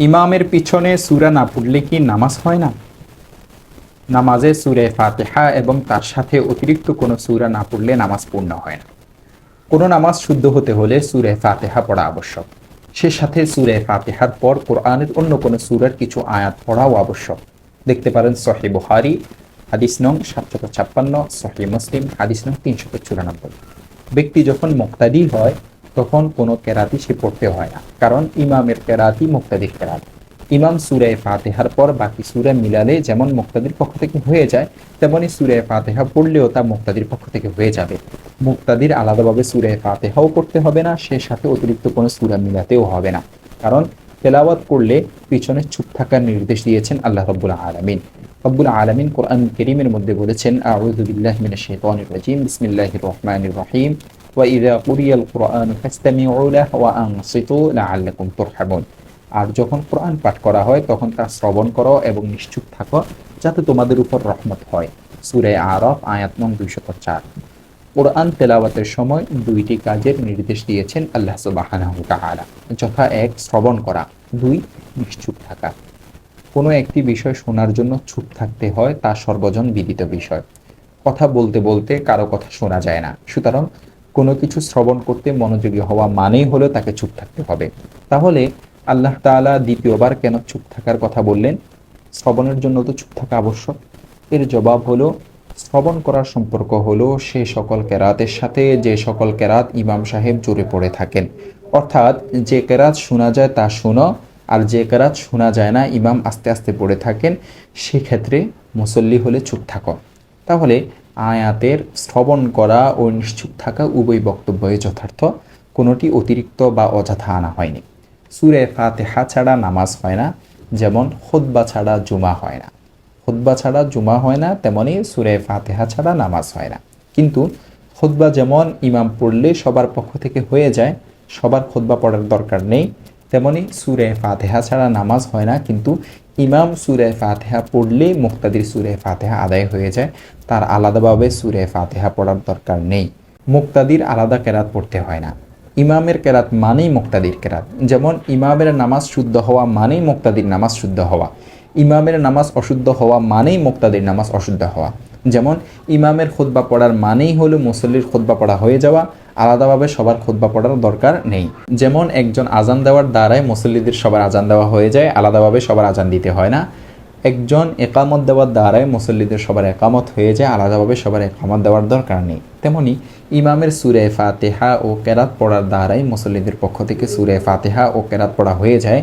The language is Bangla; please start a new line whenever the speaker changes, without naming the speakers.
ইমামের পিছনে সূরা না পড়লে কি নামাজ হয় না? নামাজে সূরা ফাতিহা এবং তার সাথে অতিরিক্ত কোনো সূরা না পড়লে নামাজ পূর্ণ হয় না। কোনো নামাজ শুদ্ধ হতে হলে সূরা ফাতিহা পড়া আবশ্যক। সে সাথে সূরা ফাতিহার পর কোরআনের অন্য কোনো সূরার কিছু আয়াত পড়াও আবশ্যক। দেখতে পারেন সহিহ বুখারী হাদিস নং 756, সহিহ মুসলিম হাদিস নং 394। ব্যক্তি যখন মুক্তাদি হয় তখন কোনো কেরাতি সে পড়তে হয় না, কারণ ইমামের কেরাতি মুক্তাদির কেরাত। ইমাম সূরা ফাতিহার পর বাকি সূরা মিলালে যেমন মুক্তাদির পক্ষ থেকে হয়ে যায়, তেমনি সূরা ফাতিহা পড়লেও তা মুক্তাদির পক্ষ থেকে হয়ে যাবে। মুক্তাদির আলাদাভাবে সূরা ফাতিহাও পড়তে হবে না, সে সাথে অতিরিক্ত কোনো সূরা মিলাতেও হবে না, কারণ তেলাওয়াত করলে পিছনে চুপ থাকার নির্দেশ দিয়েছেন আল্লাহ রাব্বুল আলামিন। রব্বুল আলামিন কোরআন কারীমের মধ্যে বলেছেন, আউযু বিল্লাহি মিনাশ শাইতানির রাজীম, বিসমিল্লাহির রহমানির রহিম, ওয়া ইযা কুরিয়াল কুরআনু ফাসতামিউ লাহু ওয়া আনসিতু লাআল্লাকুম তুরহামুন। আর যখন কোরআন পাঠ করা হয় তখন তা শ্রবণ করো এবং নিশ্চুপ থাকো, যাতে তোমাদের উপর রহমত হয়। সূরা আরাফ আয়াত নং 204। কোরআন তেলাওয়াতের সময় দুইটি কাজের নির্দেশ দিয়েছেন আল্লাহ সুবহানাহু ওয়া তাআলা, যথা 1 শ্রবণ করা, 2 নিশ্চুপ থাকা। কোনো একটি বিষয় শোনার জন্য চুপ থাকতে হয়, তা সর্বজন বিদিত বিষয়। কথা বলতে বলতে কারো কথা শোনা যায় না, সুতরাং কোনো কিছু শ্রবণ করতে মনোযোগী হওয়া মানেই হলো তাকে চুপ থাকতে হবে। তাহলে আল্লাহ তাআলা দ্বিতীয়বার কেন চুপ থাকার কথা বললেন? শ্রবণের জন্য তো চুপ থাকা আবশ্যক। এর জবাব হলো, শ্রবণ করার সম্পর্ক হলো সে সকল কেরাতের সাথে যে সকল কেরাত ইমাম সাহেব জোরে পড়ে থাকেন। অর্থাৎ যে কেরাত শোনা যায় তা শোনো, আর যে কেরাত শোনা যায় না ইমাম আস্তে আস্তে পড়ে থাকেন, সেক্ষেত্রে মুসল্লি হলে চুপ থাকো। তাহলে আয়াতের শ্রবণ করা ও নিশ্চুপ থাকা উভয় বক্তব্যই যথার্থ, কোনোটি অতিরিক্ত বা অযথা আনা হয়নি। সূরা ফাতিহা ছাড়া নামাজ হয় না, যেমন খুতবা ছাড়া জুমা হয় না। খুতবা ছাড়া জুমা হয় না, তেমনি সূরা ফাতিহা ছাড়া নামাজ হয় না। কিন্তু খুতবা যেমন ইমাম পড়লে সবার পক্ষ থেকে হয়ে যায়, সবার খুতবা পড়ার দরকার নেই, তেমনি সূরা ফাতিহা ছাড়া নামাজ হয় না, কিন্তু ইমাম সূরা ফাতিহা পড়লে মুক্তাদির সূরা ফাতিহা আদায় হয়ে যায়, তার আলাদাভাবে সূরা ফাতিহা পড়ার দরকার নেই। মুক্তাদির আলাদা কেরাত পড়তে হয় না। ইমামের কেরাত মানেই মুক্তাদির কেরাত। যেমন ইমামের নামাজ শুদ্ধ হওয়া মানেই মুক্তাদির নামাজ শুদ্ধ হওয়া, ইমামের নামাজ অশুদ্ধ হওয়া মানেই মুক্তাদির নামাজ অশুদ্ধ হওয়া। যেমন ইমামের খুতবা পড়ার মানেই হলো মুসল্লির খুতবা পড়া হয়ে যাওয়া, আলাদাভাবে সবার খুতবা পড়ার দরকার নেই। যেমন একজন আজান দেওয়ার দ্বারাই মুসল্লিদের সবার আজান দেওয়া হয়ে যায়, আলাদাভাবে সবার আজান দিতে হয় না। একজন একামত দেওয়ার দ্বারাই মুসল্লিদের সবার একামত হয়ে যায়, আলাদাভাবে সবার একামত দেওয়ার দরকার নেই। তেমনি ইমামের সূরা ফাতিহা ও কেরাত পড়ার দ্বারাই মুসল্লিদের পক্ষ থেকে সূরা ফাতিহা ও কেরাত পড়া হয়ে যায়,